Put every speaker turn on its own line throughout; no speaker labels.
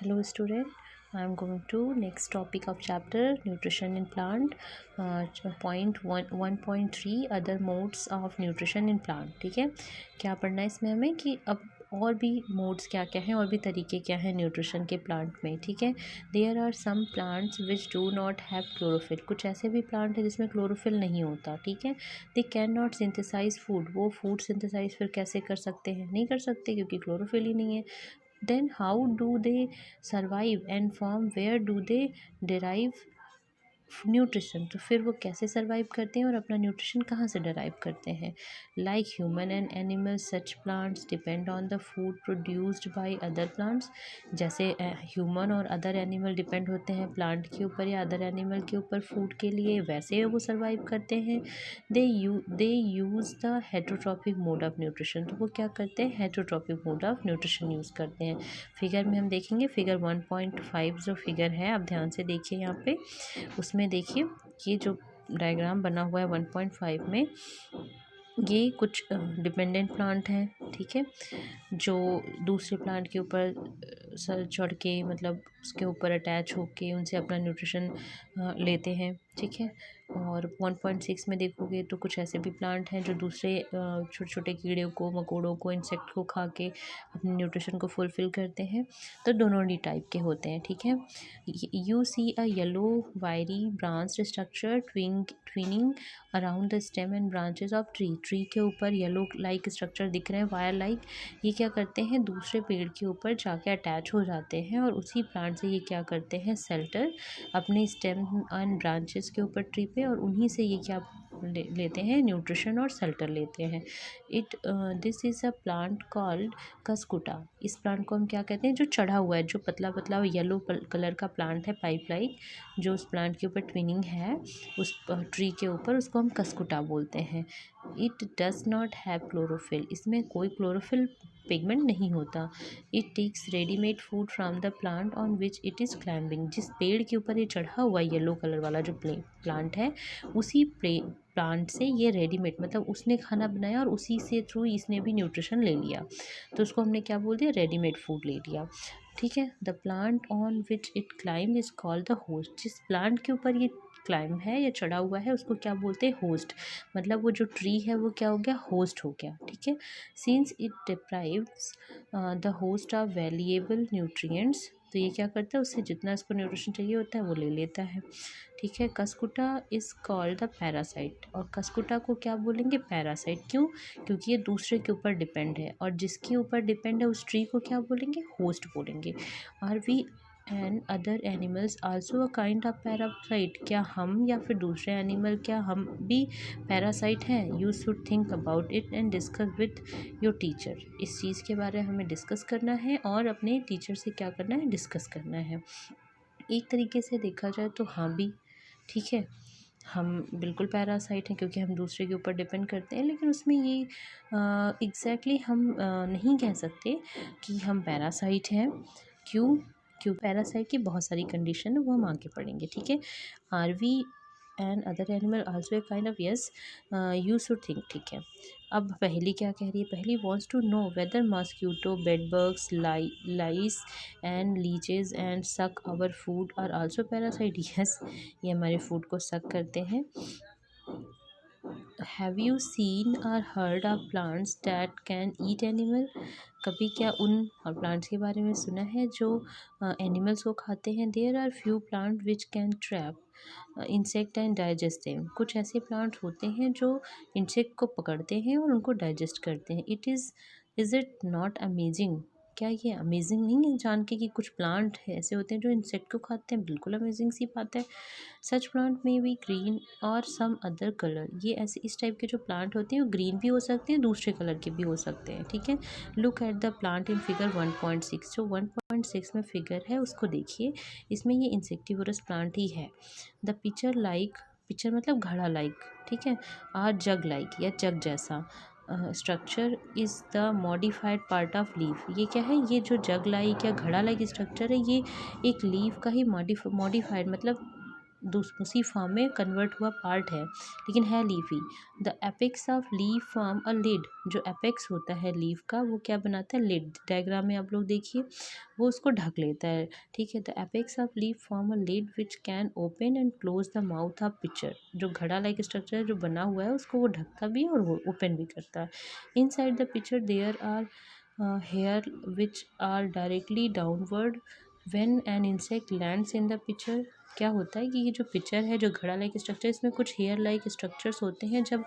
Hello student, I am going to next topic of chapter nutrition in plant, point 1.3 other modes of nutrition in plant. ठीक है, क्या पढ़ना है इसमें हमें कि अब और भी मोड्स क्या क्या हैं और भी तरीके क्या हैं न्यूट्रिशन के प्लांट में. ठीक है, there are some plants which do not have chlorophyll. कुछ ऐसे भी प्लांट हैं जिसमें क्लोरोफिल नहीं होता. ठीक है, they can not synthesise food. वो फूड सिंथेसाइज फिर कैसे कर सकते हैं? नहीं कर सकते क्योंकि क्लोरोफिल ही नहीं है. Then how do they survive and from where do they derive nutrition? तो फिर वो कैसे सर्वाइव करते हैं और अपना न्यूट्रिशन कहाँ से डराइव करते हैं? Like human and animal such plants depend on the food produced by other plants. जैसे ह्यूमन और अदर एनिमल डिपेंड होते हैं प्लांट के ऊपर या अदर एनिमल के ऊपर फूड के लिए, वैसे वो सर्वाइव करते हैं. They use the heterotrophic mode of nutrition. तो वो क्या करते हैं? Heterotrophic mode of nutrition use करते हैं. फिगर में हम देखेंगे, फिगर 1.5 जो फिगर है, आप ध्यान से देखिए यहाँ पे. उसमें देखिए ये जो डायग्राम बना हुआ है 1.5 में, ये कुछ डिपेंडेंट प्लांट हैं. ठीक है, जो दूसरे प्लांट के ऊपर सर चढ़ के, मतलब उसके ऊपर अटैच होके उनसे अपना न्यूट्रिशन लेते हैं. ठीक है, और 1.6 में देखोगे तो कुछ ऐसे भी प्लांट हैं जो दूसरे छोटे छोटे कीड़े को, मकोड़ों को, इंसेक्ट को खा के अपने न्यूट्रिशन को फुलफ़िल करते हैं. तो दोनों ही टाइप के होते हैं. ठीक है, यू सी अ येलो वायरी branch structure twinning around the stem and branches of tree के ऊपर येलो लाइक स्ट्रक्चर दिख रहे हैं, वायर लाइक. ये क्या करते हैं? दूसरे पेड़ के ऊपर जाके अटैच हो जाते हैं और उसी प्लांट से ये क्या करते हैं? सेल्टर अपने स्टेम एंड ब्रांचेस के ऊपर ट्री पे, और उन्हीं से ये क्या लेते हैं? न्यूट्रिशन और सेल्टर लेते हैं. This is a plant called कसकुटा. इस प्लांट को हम क्या कहते हैं? जो चढ़ा हुआ है, जो पतला पतला येलो कलर का प्लांट है, पाइप लाइक, जो उस प्लांट के ऊपर ट्विनिंग है उस ट्री के ऊपर, उसको हम कसकुटा बोलते हैं. It does not have chlorophyll. इसमें कोई क्लोरोफिल पिगमेंट नहीं होता. It takes readymade food from the plant on which it is climbing. जिस पेड़ के ऊपर ये चढ़ा हुआ येलो कलर वाला जो प्लांट है, उसी प्लांट से ये रेडीमेड, मतलब उसने खाना बनाया और उसी से थ्रू इसने भी न्यूट्रिशन ले लिया. तो उसको हमने क्या बोल दिया? रेडीमेड फूड ले लिया. ठीक है, the plant on which it climb is called the host. जिस प्लांट के ऊपर ये क्लाइम है या चढ़ा हुआ है, उसको क्या बोलते हैं? होस्ट. मतलब वो जो ट्री है वो क्या हो गया? होस्ट हो गया. ठीक है, since it deprives the host of valuable nutrients. तो ये क्या करता है? उससे जितना इसको न्यूट्रिशन चाहिए होता है वो ले लेता है. ठीक है, कसकुटा इज़ कॉल्ड द पैरासाइट. और कसकुटा को क्या बोलेंगे? पैरासाइट. क्यों? क्योंकि ये दूसरे के ऊपर डिपेंड है, और जिसके ऊपर डिपेंड है उस ट्री को क्या बोलेंगे? होस्ट बोलेंगे. Are we and other animals also a kind of parasite. क्या हम या फिर दूसरे एनिमल, क्या हम भी पैरासाइट हैं? You should think about it and discuss with your teacher. इस चीज़ के बारे में हमें डिस्कस करना है और अपने टीचर से क्या करना है? डिस्कस करना है. एक तरीके से देखा जाए तो हाँ भी, ठीक है, हम बिल्कुल पैरासाइट हैं क्योंकि हम दूसरे के ऊपर डिपेंड करते हैं. लेकिन उसमें ये एग्जैक्टली हम नहीं कह सकते कि हम पैरासाइट हैं. क्यों? पैरासाइट की बहुत सारी कंडीशन है, वो हम आगे पढ़ेंगे. ठीक है, are we and other animal also a kind of, yes you should think. ठीक है, अब पहली क्या कह रही है? Paheli wants to know whether mosquito, bedbugs, lice and leeches and suck our food are also parasite. Yes, ये हमारे फूड को सक करते हैं. हैव यू सीन और heard of plants that can eat animal. कभी क्या उन प्लांट्स के बारे में सुना है जो एनिमल्स को खाते हैं? There are few plant which can trap insect and digest them. कुछ ऐसे प्लांट्स होते हैं जो इंसेक्ट को पकड़ते हैं और उनको डाइजेस्ट करते हैं. Is it not amazing? क्या ये अमेजिंग नहीं है जान के कि कुछ प्लांट ऐसे होते हैं जो इंसेक्ट को खाते हैं? बिल्कुल अमेजिंग सी बात है. सच प्लांट में भी ग्रीन और सम अदर कलर. ये ऐसे इस टाइप के जो प्लांट होते हैं वो ग्रीन भी हो सकते हैं, दूसरे कलर के भी हो सकते हैं. ठीक है, look at the plant in figure 1.6. जो 1.6 में फिगर है उसको देखिए, इसमें ये इंसेक्टिवरस प्लांट ही है. द पिक्चर लाइक, पिक्चर मतलब घड़ा लाइक, ठीक है, आर जग लाइक या जग जैसा structure is the modified part of leaf. ये क्या है? ये जो जग लाइक या घड़ा लाइक स्ट्रक्चर है, ये एक लीफ का ही मॉडिफाइड, मतलब उसी फॉर्म में कन्वर्ट हुआ पार्ट है, लेकिन है leafy. The apex of leaf form a lid, जो एपेक्स होता है लीफ का वो क्या बनाता है, लिड। डायग्राम में आप लोग देखिए वो उसको ढक लेता है, ठीक है। The apex of leaf form a lid which can open and close the mouth of pitcher, जो घड़ा लाइक स्ट्रक्चर जो बना हुआ है उसको वो ढकता भी है और वो ओपन भी करता है। Inside the pitcher there are hair which are directly downward when an insect lands in the picture। क्या होता है कि ये जो पिक्चर है, जो घड़ा लाइक स्ट्रक्चर, इसमें कुछ हेयर लाइक स्ट्रक्चर्स होते हैं। जब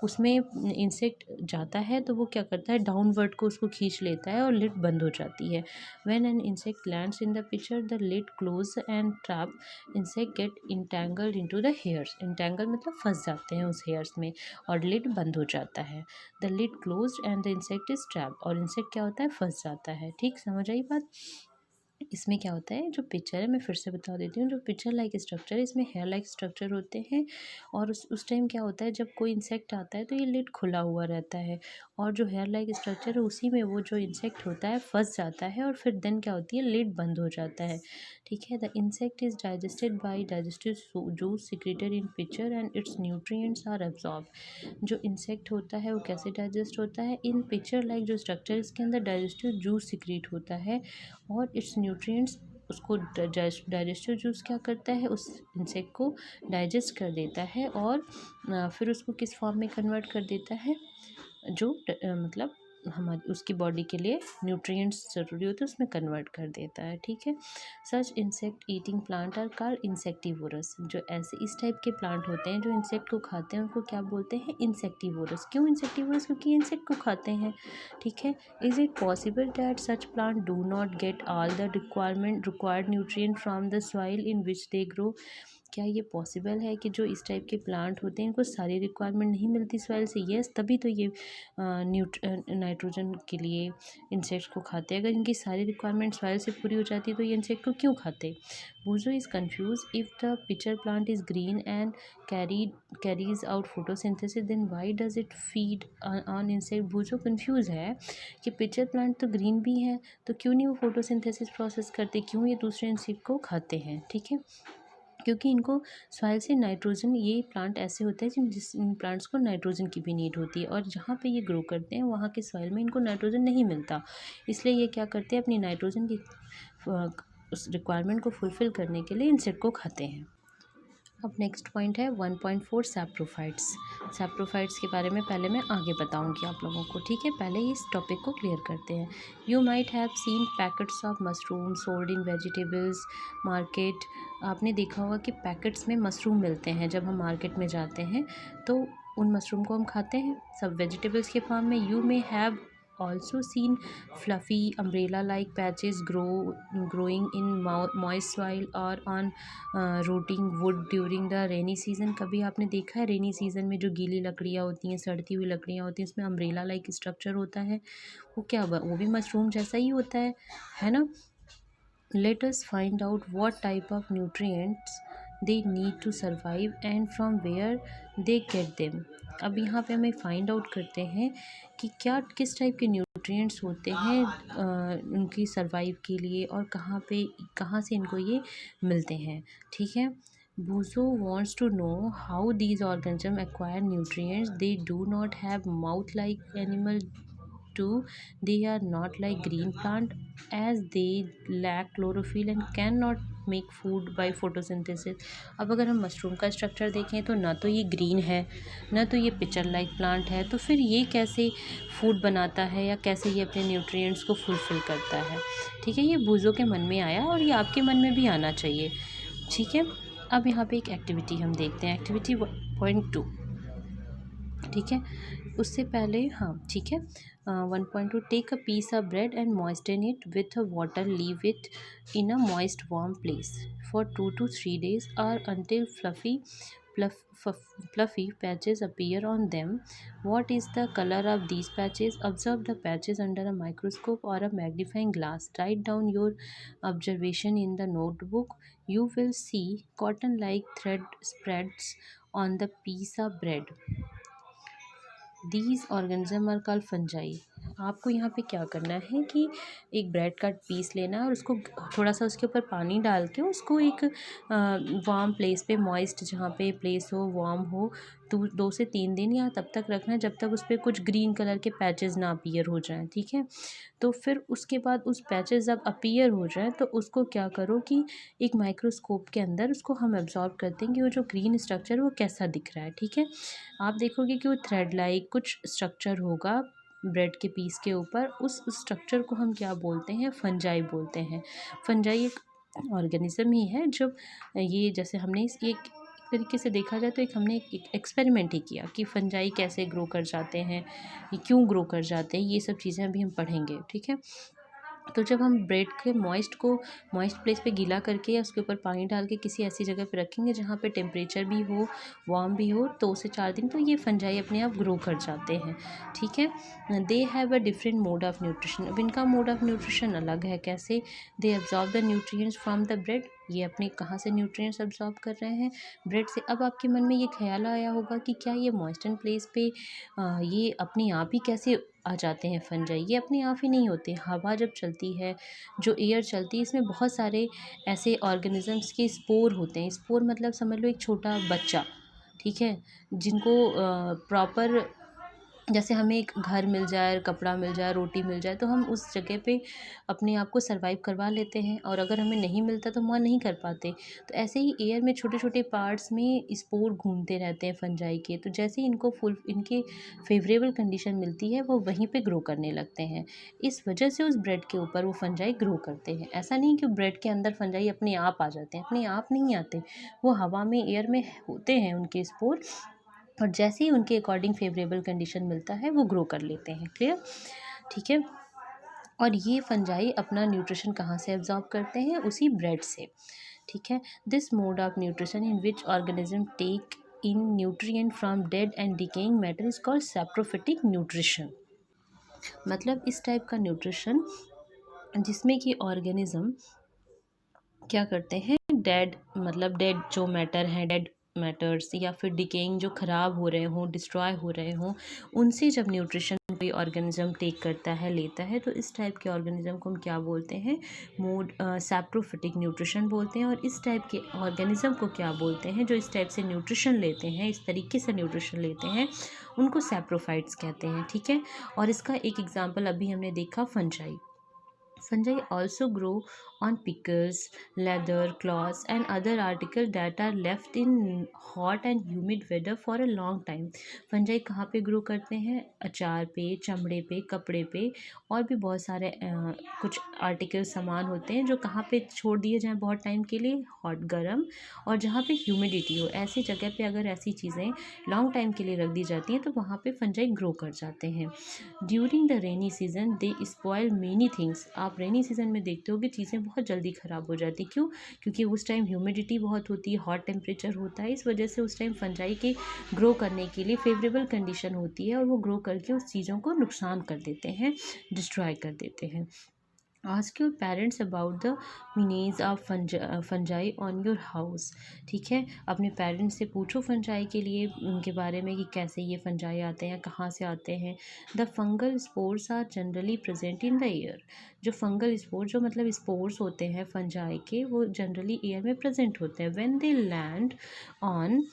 उसमें इंसेक्ट जाता है तो वो क्या करता है, डाउनवर्ड को उसको खींच लेता है और लिड बंद हो जाती है। When an insect lands in the pitcher the lid close and trap insect get entangled into the hairs. Entangle मतलब फंस जाते हैं उस हेयर्स में और लिड बंद हो जाता है। The lid close and the insect is trap, और इंसेक्ट क्या होता है, फंस जाता है। ठीक, समझ आई बात। इसमें क्या होता है, जो पिक्चर है मैं फिर से बता देती हूँ, जो पिक्चर लाइक स्ट्रक्चर है इसमें हेयर लाइक स्ट्रक्चर होते हैं। और उस टाइम क्या होता है, जब कोई इंसेक्ट आता है तो ये लिड खुला हुआ रहता है, और जो हेयर लाइक स्ट्रक्चर है उसी में वो जो इंसेक्ट होता है फंस जाता है, और फिर देन क्या होती है, लिड बंद हो जाता है। ठीक है। The insect is digested by digestive juice secreted in pitcher and its nutrients are absorb. जो इंसेक्ट होता है वो कैसे डाइजेस्ट होता है, इन पिक्चर लाइक जो स्ट्रक्चर, इसके अंदर डाइजेस्टिव जूस सिक्रेट होता है और इट्स न्यूट्रिएंट्स उसको डाइजेस्टिव जूस क्या करता है, उस इंसेक्ट को डाइजेस्ट कर देता है और फिर उसको किस फॉर्म में कन्वर्ट कर देता है, जो मतलब हमारी उसकी बॉडी के लिए न्यूट्रिएंट्स ज़रूरी होते हैं उसमें कन्वर्ट कर देता है। ठीक है। Such insect eating plant are called insectivorous. जो ऐसे इस टाइप के प्लांट होते हैं जो इंसेक्ट को खाते हैं उनको क्या बोलते हैं, इंसेक्टिवोरस। क्यों इंसेक्टिवोरस, क्योंकि इंसेक्ट को खाते हैं। ठीक है। Is it possible that such plant do not get all the required nutrient from the soil in which they grow. क्या ये पॉसिबल है कि जो इस टाइप के प्लांट होते हैं इनको सारी रिक्वायरमेंट नहीं मिलती सॉइल से? यस, तभी तो ये नाइट्रोजन के लिए इंसेक्ट्स को खाते हैं। अगर इनकी सारी रिक्वायरमेंट सॉइल से पूरी हो जाती तो ये इंसेक्ट को क्यों खाते। Boojho is confuse if the pitcher plant is green and carries out photosynthesis then why does it feed on insect. Boojho confuse है कि पिचर प्लांट तो ग्रीन भी है तो क्यों नहीं वो फोटोसिंथेसिस प्रोसेस करते, क्यों ये दूसरे इंसेक्ट को खाते हैं। ठीक है। क्योंकि इनको सॉइल से नाइट्रोजन, ये प्लांट ऐसे होते हैं जिन इन प्लांट्स को नाइट्रोजन की भी नीड होती है, और जहाँ पे ये ग्रो करते हैं वहाँ के सॉइल में इनको नाइट्रोजन नहीं मिलता, इसलिए ये क्या करते हैं, अपनी नाइट्रोजन की उस रिक्वायरमेंट को फुलफ़िल करने के लिए इंसेक्ट को खाते हैं। अब नेक्स्ट पॉइंट है 1.4 सैप्रोफाइट्स। सैप्रोफाइट्स के बारे में पहले मैं आगे बताऊंगी आप लोगों को। ठीक है, पहले इस टॉपिक को क्लियर करते हैं। You might have seen packets of mushroom sold in vegetables market. आपने देखा होगा कि पैकेट्स में मशरूम मिलते हैं जब हम मार्केट में जाते हैं, तो उन मशरूम को हम खाते हैं सब वेजिटेबल्स के फॉर्म में। You may have also seen fluffy umbrella like patches growing in moist soil or on rotting wood during the rainy season। कभी आपने देखा है रेनी सीजन में जो गीली लकड़ियाँ होती हैं, सड़ती हुई लकड़ियाँ होती हैं, इसमें अम्ब्रेला लाइक स्ट्रक्चर होता है, वो क्या वो भी मशरूम जैसा ही होता है ना। Let us find out what type of nutrients they need to survive and from where they get them। अब यहाँ पे हमें फाइंड आउट करते हैं कि क्या किस टाइप के न्यूट्रिएंट्स होते हैं उनकी सर्वाइव के लिए, और कहाँ से इनको ये मिलते हैं। ठीक है। Buzo wants to know how these organisms acquire nutrients। They do not have mouth like animal too। They are not like green plant as they lack chlorophyll and cannot make food by photosynthesis. अब अगर हम mushroom का structure देखें तो ना तो ये green है ना तो ये पिचर लाइक प्लांट है, तो फिर ये कैसे फूड बनाता है या कैसे ये अपने न्यूट्रिएंट्स को फुलफ़िल करता है। ठीक है, ये बूजो के मन में आया और ये आपके मन में भी आना चाहिए। ठीक है। अब यहाँ पे एक एक्टिविटी हम देखते हैं, एक्टिविटी 1.2। ठीक है, उससे पहले हाँ ठीक है 1.2 take a piece of bread and moisten it with water, leave it in a moist warm place for 2 to 3 days or until fluffy patches appear on them। What is the color of these patches? Observe the patches under a microscope or a magnifying glass। Write down your observation in the notebook। You will see cotton like thread spreads on the piece of bread। These organism are called fungi. आपको यहाँ पे क्या करना है कि एक bread का piece लेना है और उसको थोड़ा सा उसके ऊपर पानी डाल के उसको एक वार्म प्लेस पे, मॉइस्ट जहाँ पे प्लेस हो, वार्म हो, 2 से 3 दिन या तब तक रखना है जब तक उस पर कुछ ग्रीन कलर के पैचेस ना अपीयर हो जाएं, ठीक है। तो फिर उसके बाद उस पैचेस जब अपीयर हो जाए तो उसको क्या करो कि एक माइक्रोस्कोप के अंदर उसको हम एब्जॉर्ब करते हैं कि वो जो ग्रीन स्ट्रक्चर वो कैसा दिख रहा है, ठीक है। आप देखोगे कि वो थ्रेड लाइक कुछ स्ट्रक्चर होगा ब्रेड के पीस के ऊपर, उस स्ट्रक्चर को हम क्या बोलते हैं, फंजाई बोलते हैं। फंजाई एक ऑर्गेनिज्म ही है जब ये, जैसे हमने इस एक तरीके से देखा जाए तो एक हमने एक एक्सपेरिमेंट ही किया कि फंजाई कैसे ग्रो कर जाते हैं, ये क्यों ग्रो कर जाते हैं, ये सब चीज़ें अभी हम पढ़ेंगे, ठीक है। तो जब हम ब्रेड के मॉइस्ट प्लेस पे गीला करके या उसके ऊपर पानी डाल के किसी ऐसी जगह पे रखेंगे जहाँ पे टेम्परेचर भी हो, वार्म भी हो, 2 से 4 दिन, तो ये फंजाई अपने आप ग्रो कर जाते हैं, ठीक है। They have a different mode of nutrition. अब इनका मोड ऑफ न्यूट्रिशन अलग है। कैसे? They absorb the nutrients from the bread. ये अपने कहाँ से न्यूट्रिएंट्स एब्जॉर्ब कर रहे हैं? ब्रेड से। अब आपके मन में ये ख्याल आया होगा कि क्या ये मॉइस्चर प्लेस पे ये अपने आप ही कैसे आ जाते हैं फंजाई? ये अपने आप ही नहीं होते। हवा जब चलती है, जो एयर चलती है, इसमें बहुत सारे ऐसे ऑर्गेनिजम्स के स्पोर होते हैं। स्पोर मतलब समझ लो एक छोटा बच्चा, ठीक है, जिनको प्रॉपर, जैसे हमें एक घर मिल जाए, कपड़ा मिल जाए, रोटी मिल जाए, तो हम उस जगह पे अपने आप को सरवाइव करवा लेते हैं, और अगर हमें नहीं मिलता तो हम वहाँ नहीं कर पाते। तो ऐसे ही एयर में छोटे छोटे पार्ट्स में स्पोर घूमते रहते हैं फंजाई के। तो जैसे ही इनके फेवरेबल कंडीशन मिलती है वो वहीं पे ग्रो करने लगते हैं। इस वजह से उस ब्रेड के ऊपर वो फंजाई ग्रो करते हैं। ऐसा नहीं कि ब्रेड के अंदर फंजाई अपने आप आ जाते हैं, अपने आप नहीं आते। वो हवा में, एयर में होते हैं उनके स्पोर, और जैसे ही उनके अकॉर्डिंग फेवरेबल कंडीशन मिलता है वो ग्रो कर लेते हैं। क्लियर? ठीक है। और ये फंजाई अपना न्यूट्रिशन कहाँ से एब्जॉर्ब करते हैं? उसी ब्रेड से, ठीक है। This mode of nutrition in which organism take in nutrient from dead and decaying matter is called saprophytic nutrition. मतलब इस टाइप का न्यूट्रिशन जिसमें कि ऑर्गेनिज्म क्या करते हैं, डेड, मतलब डेड जो मैटर हैं, डेड मैटर्स, या फिर डिकेइंग जो ख़राब हो रहे हों, डिस्ट्रॉय हो रहे हों, उनसे जब न्यूट्रिशन कोई ऑर्गेनिज्म टेक करता है, लेता है, तो इस टाइप के ऑर्गेनिज्म को हम क्या बोलते हैं? मोड सैप्रोफिटिक न्यूट्रिशन बोलते हैं। और इस टाइप के ऑर्गेनिज्म को क्या बोलते हैं? जो इस टाइप से न्यूट्रिशन लेते हैं, इस तरीके से न्यूट्रिशन लेते हैं, उनको सैप्रोफाइट्स कहते हैं, ठीक है। और इसका एक एग्जाम्पल अभी हमने देखा, fungi. Fungi also grow on pickles, leather, cloths, and other articles that are left in hot and humid weather for a long time. Fungi कहाँ पे ग्रो करते हैं? अचार पे, चमड़े पे, कपड़े पे, और भी बहुत सारे कुछ आर्टिकल सामान होते हैं जो कहाँ पे छोड़ दिए जाएं बहुत टाइम के लिए, हॉट, गर्म, और जहाँ पे ह्यूमिडिटी हो, ऐसी जगह पे अगर ऐसी चीज़ें लॉन्ग टाइम के लिए रख दी जाती हैं तो वहाँ पे फंजाई ग्रो कर जाते हैं। During the rainy season they spoil many things. आप रेनी सीजन में देखते हो कि चीज़ें बहुत जल्दी ख़राब हो जाती। क्यों? क्योंकि उस टाइम ह्यूमिडिटी बहुत होती है, हॉट टेम्परेचर होता है, इस वजह से उस टाइम फंजाई के ग्रो करने के लिए फेवरेबल कंडीशन होती है, और वो ग्रो करके उस चीज़ों को नुकसान कर देते हैं, डिस्ट्रॉय कर देते हैं। Ask your parents about the menace of fungi on your house. ठीक है, अपने पेरेंट्स से पूछो फंजाई के लिए, उनके बारे में, कि कैसे ये फंजाई आते हैं, कहाँ से आते हैं। The fungal spores are generally present in the air. जो फंगल स्पोर, जो मतलब स्पोर्स होते हैं फंजाई के, वो जनरली एयर में प्रेजेंट होते हैं। When they land on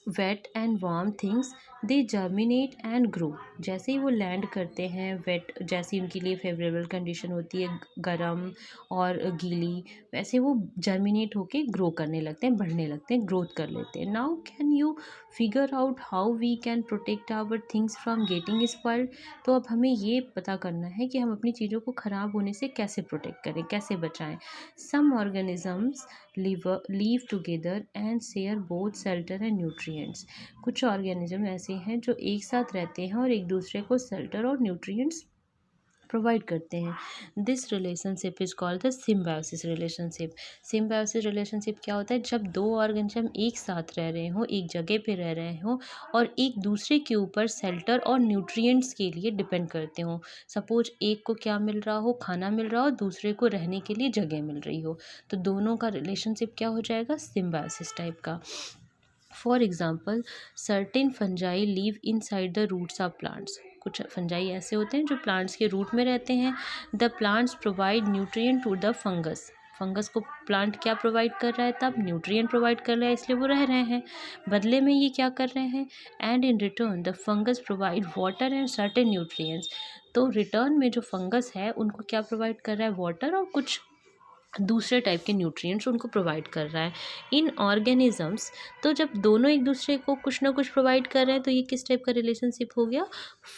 wet and warm things they germinate and grow. जैसे ही वो लैंड करते हैं, वेट, जैसी उनके लिए फेवरेबल कंडीशन होती है, गर्म और गीली, वैसे वो जर्मिनेट होके ग्रो करने लगते हैं, बढ़ने लगते हैं, ग्रोथ कर लेते हैं। Now can you figure out how we can protect our things from getting spoiled. तो अब हमें ये पता करना है कि हम अपनी चीज़ों को ख़राब होने से कैसे प्रोटेक्ट करें, कैसे बचाएं। Some organisms live together and share both shelter and nutrients. कुछ ऑर्गेनिज्म ऐसे हैं जो एक साथ रहते हैं और एक दूसरे को शेल्टर और न्यूट्रिएंट्स प्रोवाइड करते हैं। This relationship is called the symbiosis relationship. Symbiosis relationship क्या होता है? जब दो ऑर्गेनिज्म एक साथ रह रहे हों, एक जगह पे रह रहे हों, और एक दूसरे के ऊपर शेल्टर और न्यूट्रिएंट्स के लिए डिपेंड करते हों। सपोज एक को क्या मिल रहा हो, खाना मिल रहा हो, दूसरे को रहने के लिए जगह मिल रही हो, तो दोनों का रिलेशनशिप क्या हो जाएगा? सिम्बायोसिस टाइप का। For example certain fungi live inside the roots of plants. कुछ फंजाई ऐसे होते हैं जो प्लांट्स के रूट में रहते हैं। The plants provide nutrient to the fungus. Fungus को प्लांट क्या प्रोवाइड कर रहा है, तब न्यूट्रिएंट प्रोवाइड कर रहा है, इसलिए वो रह रहे हैं। बदले में ये क्या कर रहे हैं, and in return the fungus provide water and certain nutrients. तो रिटर्न में जो फंगस है उनको क्या प्रोवाइड कर रहा है, वाटर और कुछ दूसरे टाइप के न्यूट्रिएंट्स उनको प्रोवाइड कर रहा है। इन ऑर्गेनिजम्स, तो जब दोनों एक दूसरे को कुछ ना कुछ प्रोवाइड कर रहे हैं तो ये किस टाइप का रिलेशनशिप हो गया,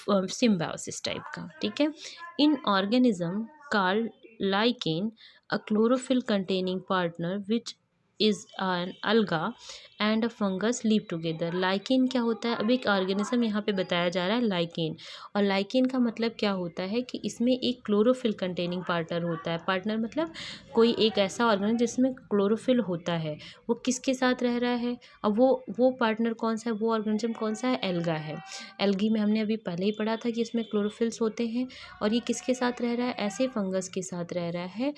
सिम्बायोसिस टाइप का। ठीक है। In organism called lichen a chlorophyll containing partner which is an alga and a fungus live together. Lichen क्या होता है, अब एक ऑर्गेनिज्म यहाँ पे बताया जा रहा है लाइकेन, और लाइकेन का मतलब क्या होता है कि इसमें एक क्लोरोफिल कंटेनिंग पार्टनर होता है। पार्टनर मतलब कोई एक ऐसा ऑर्गेनिज्म जिसमें क्लोरोफिल होता है, वो किसके साथ रह रहा है। अब वो पार्टनर कौन सा है, वो ऑर्गेनिज्म कौन सा है, एल्गा है। एल्गी में हमने अभी पहले ही पढ़ा था कि इसमें क्लोरोफिल्स होते हैं, और ये किसके साथ रह रहा है, ऐसे फंगस के साथ रह रहा है।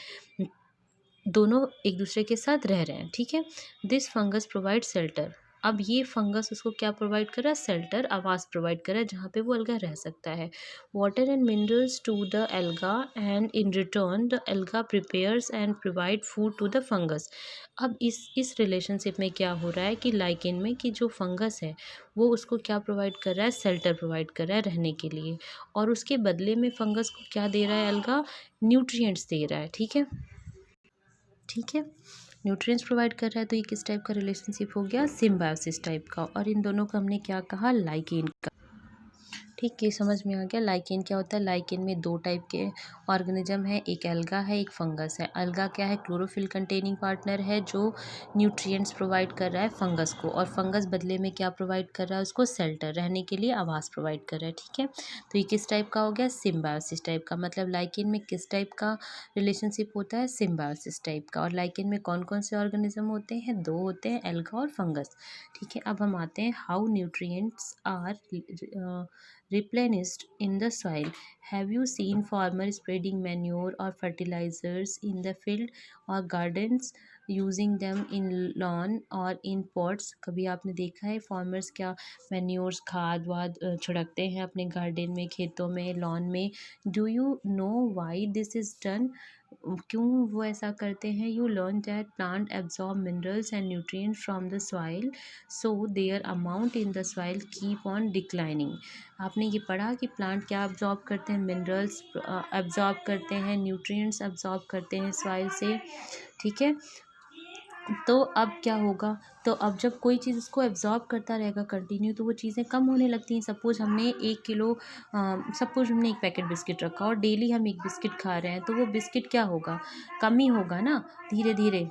दोनों एक दूसरे के साथ रह रहे हैं। ठीक है। This fungus provide shelter. अब ये फंगस उसको क्या प्रोवाइड कर रहा है, शेल्टर, आवास प्रोवाइड कर रहा है जहाँ पे वो अलगा रह सकता है। Water and minerals to the alga and in return the alga prepares and provide food to the fungus. अब इस रिलेशनशिप में क्या हो रहा है कि लाइकेन में कि जो फंगस है वो उसको क्या प्रोवाइड कर रहा है, शेल्टर प्रोवाइड कर रहा है रहने के लिए, और उसके बदले में फंगस को क्या दे रहा है, एल्गा न्यूट्रिएंट्स दे रहा है। ठीक है। ठीक है। न्यूट्रिएंट्स प्रोवाइड कर रहा है, तो ये किस टाइप का रिलेशनशिप हो गया, सिम्बायोसिस टाइप का। और इन दोनों को हमने क्या कहा, लाइकेन का। ठीक है, समझ में आ गया। लाइकेन क्या होता है, लाइकेन में दो टाइप के ऑर्गेनिज्म है, एक एल्गा है, एक फंगस है। एल्गा क्या है, क्लोरोफिल कंटेनिंग पार्टनर है जो न्यूट्रिएंट्स प्रोवाइड कर रहा है फंगस को, और फंगस बदले में क्या प्रोवाइड कर रहा है, उसको शेल्टर, रहने के लिए आवास प्रोवाइड कर रहा है। ठीक है। तो ये किस टाइप का हो गया, सिम्बायोसिस टाइप का। मतलब लाइकेन में किस टाइप का रिलेशनशिप होता है, सिम्बायोसिस टाइप का। और लाइकेन में कौन कौन से ऑर्गेनिज्म होते हैं, दो होते हैं, एल्गा और फंगस। ठीक है। अब हम आते हैं, how nutrients are replenished in the soil. Have you seen farmers spreading manure or fertilizers in the field or gardens, using them in lawn or in pots? कभी आपने देखा है फार्मर्स क्या मैन्योर्स, खाद वाद छिड़कते हैं अपने गार्डन में, खेतों में, लॉन में? Do you know why this is done? क्यों वो ऐसा करते हैं? You learn that plant absorb minerals and nutrients from the soil, so their amount in the soil keep on declining. आपने ये पढ़ा कि प्लांट क्या अब्जॉर्ब करते हैं, मिनरल्स अब्जॉर्ब करते हैं, न्यूट्रिएंट्स अब्जॉर्ब करते हैं सॉइल से। ठीक है। तो अब क्या होगा, तो अब जब कोई चीज़ उसको एब्जॉर्ब करता रहेगा कंटिन्यू, तो वो चीज़ें कम होने लगती हैं। सपोज़ हमने 1 किलो सपोज़ हमने एक पैकेट बिस्किट रखा और डेली हम एक बिस्किट खा रहे हैं, तो वो बिस्किट क्या होगा, कम ही होगा ना, धीरे धीरे।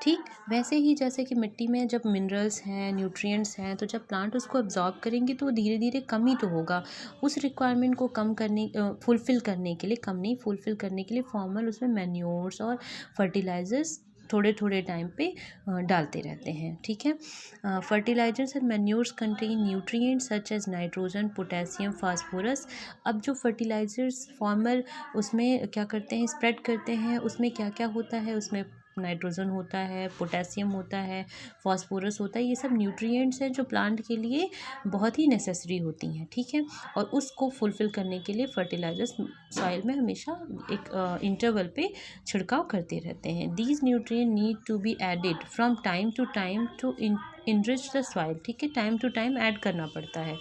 ठीक वैसे ही जैसे कि मिट्टी में जब मिनरल्स हैं, न्यूट्रिएंट्स हैं, तो जब प्लांट उसको एब्जॉर्ब करेंगे तो वो धीरे धीरे कम ही तो होगा। उस रिक्वायरमेंट को कम करने फुलफ़िल करने के लिए, कम नहीं फुलफ़िल करने के लिए फार्मर उसमें मैन्योर्स और फर्टिलाइज़र्स थोड़े थोड़े टाइम पे डालते रहते हैं। ठीक है। Fertilisers and manures contain nutrients such as nitrogen, potassium, phosphorus. अब जो फर्टिलाइजर्स फार्मर उसमें क्या करते हैं, स्प्रेड करते हैं, उसमें क्या क्या होता है, उसमें नाइट्रोजन होता है, पोटेशियम होता है, फास्फोरस होता है। ये सब न्यूट्रिएंट्स हैं जो प्लांट के लिए बहुत ही नेसेसरी होती हैं। ठीक है। और उसको फुलफ़िल करने के लिए फर्टिलाइजर्स सॉइल में हमेशा एक इंटरवल पे छिड़काव करते रहते हैं। These nutrient need to be added from time to time to enrich the soil. ठीक है। टाइम टू टाइम ऐड करना पड़ता है।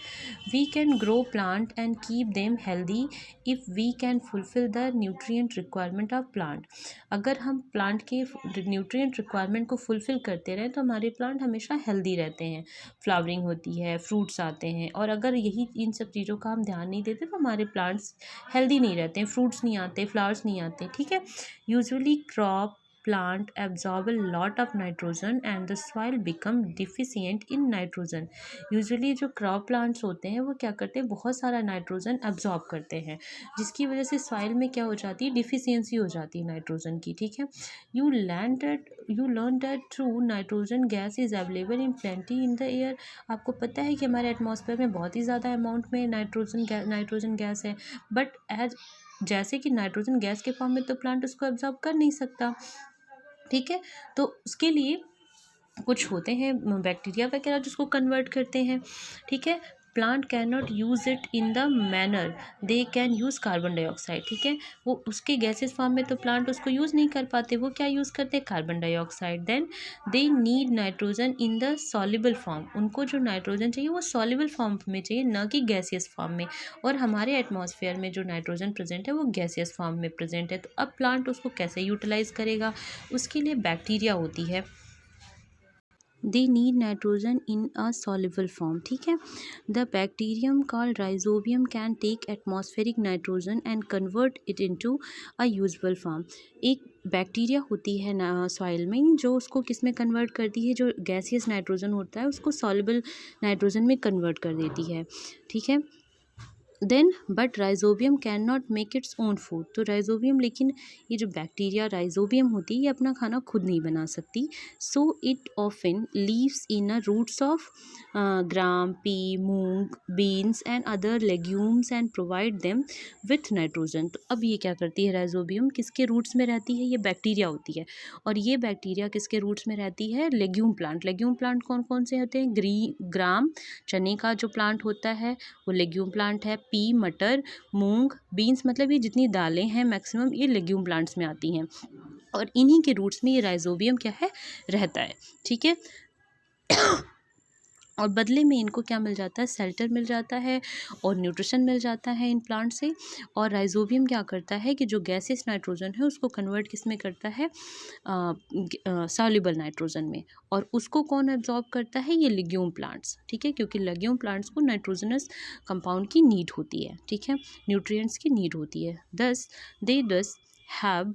We can grow plant and keep them healthy if we can fulfil the nutrient requirement of plant. अगर हम plant के nutrient requirement को fulfil करते रहें तो हमारे प्लांट हमेशा हेल्दी रहते हैं, फ्लावरिंग होती है, फ्रूट्स आते हैं। और अगर यही इन सब चीज़ों का हम ध्यान नहीं देते तो हमारे प्लांट्स हेल्दी नहीं रहते हैं, फ्रूट्स नहीं आते, फ्लावर्स नहीं आते। ठीक है। Usually crop plant absorb a lot of nitrogen and the soil become deficient in nitrogen. Usually जो क्रॉप प्लांट्स होते हैं वो क्या करते हैं, बहुत सारा नाइट्रोजन absorb करते हैं, जिसकी वजह से सॉइल में क्या हो जाती है, डिफिशियंसी हो जाती है नाइट्रोजन की। ठीक है। You learn that through nitrogen gas is available in plenty in the air. आपको पता है कि हमारे एटमॉस्फेयर में बहुत ही ज़्यादा अमाउंट में नाइट्रोजन गैस है, बट एज जैसे कि नाइट्रोजन गैस के फॉर्म में तो प्लांट उसको एब्जॉर्ब कर नहीं सकता। ठीक है। तो उसके लिए कुछ होते हैं बैक्टीरिया वगैरह जिसको कन्वर्ट करते हैं, ठीक है। Plant can not use it in the manner they can use carbon dioxide, ठीक है। वो उसके गैसेस फॉर्म में तो प्लांट उसको यूज़ नहीं कर पाते, वो क्या यूज़ करते हैं, carbon dioxide. Then they need nitrogen in the soluble form, उनको जो नाइट्रोजन चाहिए वो सॉल्युबल फॉर्म में चाहिए, ना कि गैसियस फॉर्म में। और हमारे एटमॉस्फेयर में जो नाइट्रोजन प्रेजेंट है वो गैसियस फॉर्म में प्रेजेंट है। तो अब प्लांट उसको कैसे यूटिलाइज़ करेगा, उसके लिए बैक्टीरिया होती है, they need nitrogen in a soluble form, ठीक है। The bacterium called Rhizobium can take atmospheric nitrogen and convert it into a usable form. एक बैक्टीरिया होती है ना सॉइल में, जो उसको किस में कन्वर्ट करती है, जो गैसियस नाइट्रोजन होता है उसको सॉल्युबल नाइट्रोजन में कन्वर्ट कर देती है, ठीक है। Then but Rhizobium can not make its own food, तो राइजोबियम, लेकिन ये जो बैक्टीरिया राइजोबियम होती है ये अपना खाना खुद नहीं बना सकती। So it often lives in a roots of gram, pea, moong, beans and other legumes and provide them with nitrogen. तो अब ये क्या करती है, राइजोबियम किसके रूट्स में रहती है, ये बैक्टीरिया होती है, और ये बैक्टीरिया किसके रूट्स में रहती है, लेग्यूम प्लांट। लेग्यूम प्लांट कौन कौन से होते हैं, ग्राम, चने का जो प्लांट होता है वो लेग्यूम प्लांट है। पी मटर, मूंग, बीन्स, मतलब ये जितनी दालें हैं मैक्सिमम ये लेग्यूम प्लांट्स में आती हैं, और इन्हीं के रूट्स में ये राइजोबियम क्या है, रहता है, ठीक है। और बदले में इनको क्या मिल जाता है, शेल्टर मिल जाता है और न्यूट्रिशन मिल जाता है इन प्लांट से। और राइजोबियम क्या करता है कि जो गैसेस नाइट्रोजन है उसको कन्वर्ट किस में करता है, सॉल्युबल नाइट्रोजन में, और उसको कौन एब्जॉर्ब करता है, ये लेग्यूम प्लांट्स, ठीक है, क्योंकि लेग्यूम प्लांट्स को नाइट्रोजनस कंपाउंड की नीड होती है, ठीक है, न्यूट्रिएंट्स की नीड होती है। They have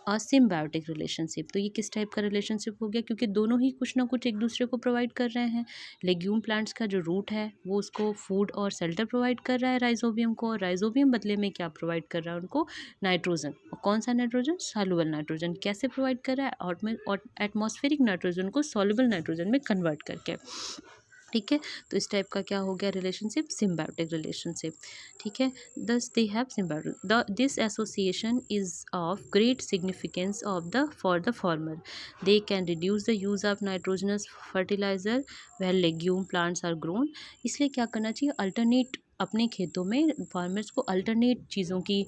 a symbiotic relationship. तो ये किस टाइप का रिलेशनशिप हो गया, क्योंकि दोनों ही कुछ ना कुछ एक दूसरे को प्रोवाइड कर रहे हैं। लेग्यूम प्लांट्स का जो रूट है वो उसको फूड और शेल्टर प्रोवाइड कर रहा है राइजोबियम को, और राइजोबियम बदले में क्या प्रोवाइड कर रहा है उनको, नाइट्रोजन। और कौन सा नाइट्रोजन, सॉल्युबल नाइट्रोजन। कैसे प्रोवाइड कर रहा है, और एटमॉस्फेरिक नाइट्रोजन को सॉल्युबल नाइट्रोजन में कन्वर्ट करके, ठीक है। तो इस टाइप का क्या हो गया रिलेशनशिप, सिम्बायोटिक रिलेशनशिप, ठीक है। Thus they have symbiotic, this association is of great significance of the for the farmer. They can reduce the use of nitrogenous fertiliser where legume plants are grown. इसलिए क्या करना चाहिए, alternate अपने खेतों में farmers को अल्टरनेट चीज़ों की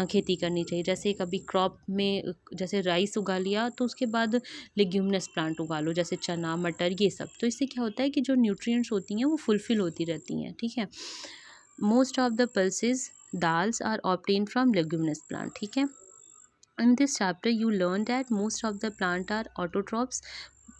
खेती करनी चाहिए। जैसे कभी क्रॉप में जैसे राइस उगा लिया तो उसके बाद लेग्यूमिनस प्लांट उगा लो, जैसे चना, मटर, ये सब। तो इससे क्या होता है कि जो न्यूट्रिएंट्स होती हैं वो फुलफिल होती रहती हैं, ठीक है। Most of the pulses dals are obtain from leguminous plant, ठीक है। In this chapter, you learn that most of the plant are autotrophs.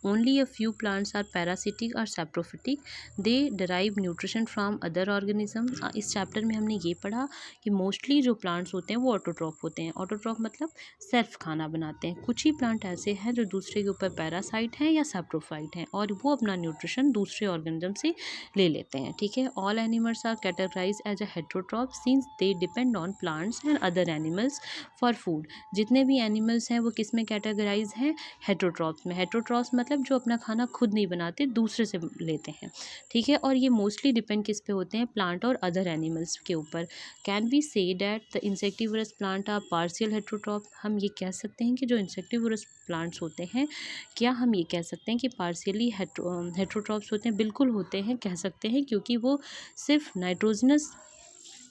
Only a few plants are parasitic or saprophytic. They derive nutrition from other organisms. इस chapter में हमने ये पढ़ा कि mostly जो plants होते हैं वो ऑटोट्रॉफ होते हैं। ऑटोट्रॉफ मतलब सेल्फ खाना बनाते हैं। कुछ ही प्लांट ऐसे हैं जो दूसरे के ऊपर पैरासाइट हैं या सैप्रोफाइट हैं, और वो अपना न्यूट्रिशन दूसरे ऑर्गेनिज्म से ले लेते हैं, ठीक है। All animals are categorise as a heterotroph since they depend on plants and other animals for food. जितने भी एनिमल्स हैं वो किस में कैटेगराइज हैं, हेट्रोट्रॉफ्स में। हेट्रोट्रॉफ्स मतलब जो अपना खाना खुद नहीं बनाते, दूसरे से लेते हैं, ठीक है। और ये मोस्टली डिपेंड किस पे होते हैं, प्लांट और अदर एनिमल्स के ऊपर। Can we say that the insectivorous plant are partial heterotroph. हम ये कह सकते हैं कि जो इंसेक्टिवरस प्लांट्स होते हैं, क्या हम ये कह सकते हैं कि पार्शियली हेट्रोट्रॉफ्स होते हैं, बिल्कुल होते हैं, कह सकते हैं, क्योंकि वो सिर्फ नाइट्रोजनस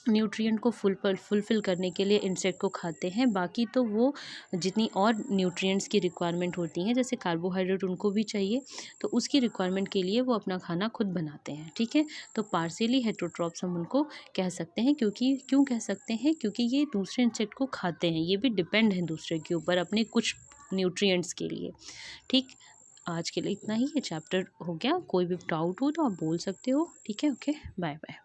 न्यूट्रिएंट को फुलफ़िल करने के लिए इंसेक्ट को खाते हैं। बाकी तो वो जितनी और न्यूट्रिएंट्स की रिक्वायरमेंट होती हैं, जैसे कार्बोहाइड्रेट उनको भी चाहिए, तो उसकी रिक्वायरमेंट के लिए वो अपना खाना खुद बनाते हैं, ठीक है। तो पार्शियली हेट्रोट्रॉफ्स हम उनको कह सकते हैं, क्योंकि क्यों कह सकते हैं, क्योंकि ये दूसरे इंसेक्ट को खाते हैं, ये भी डिपेंड हैं दूसरे के ऊपर अपने कुछ न्यूट्रिएंट्स के लिए, ठीक। आज के लिए इतना ही, ये चैप्टर हो गया। कोई भी डाउट हो तो आप बोल सकते हो, ठीक है। Okay, bye bye.